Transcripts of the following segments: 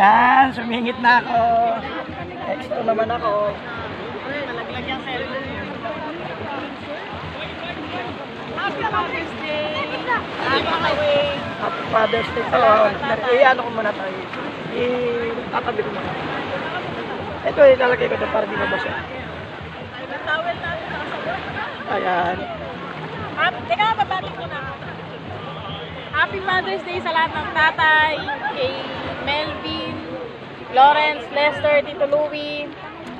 Ayan, sumingit na ako. Extra naman ako. Malaglag yung cellphone. Happy Father's Day! Happy Father's Day. Ano ko muna tayo. Tatabi ko muna. Ito, ilalagay ko ito para di mabasa. Towel natin nakasabot. Ayan. Teka, babati ko na. Happy Father's Day sa lahat ng tatay, kay Melvin, Lawrence, Lester, Tito Louie,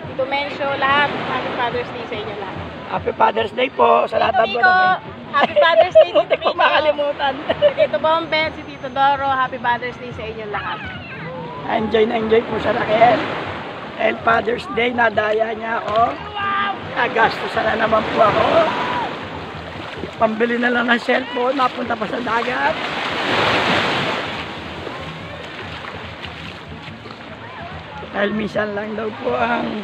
Tito Mencio, lahat. Happy Father's Day sa inyo lahat. Happy Father's Day po sa lahat ng Tito, Happy Father's Day, Tito Hindi ko makalimutan. Si Tito Bombet, si Tito Doro, Happy Father's Day sa inyo lahat. Enjoy na enjoy po sa Raquel. And Father's Day, nadaya niya ako. Nagastusan na naman po ako. Pambili na lang ng cellphone, napunta pa sa dagat. Dahil minsan lang daw po ang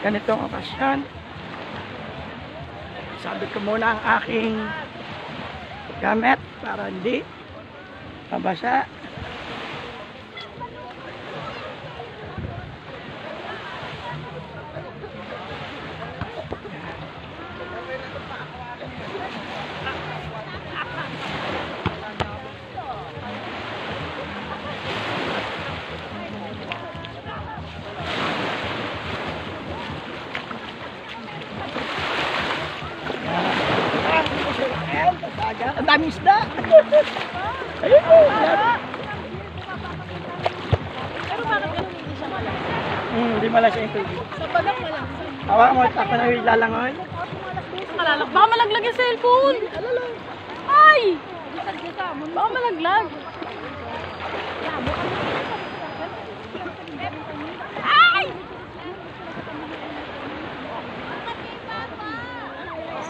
ganitong okasyon. Sabi ko muna ang aking gamit para hindi mabasa. Ang daming isda. Ayun po. Pero bakit ganun hindi siya malas? Hindi malas yung tubig. Sa balang malas. Hawa mo, ako na yung lalangoy. Baka malaglag yung cellphone. Ay! Baka malaglag. Ay!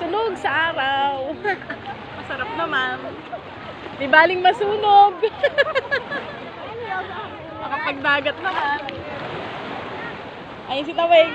Sunog sa araw. Masarap naman. Di baling masunog. Makapagdagat naman. Ayun si Taweng.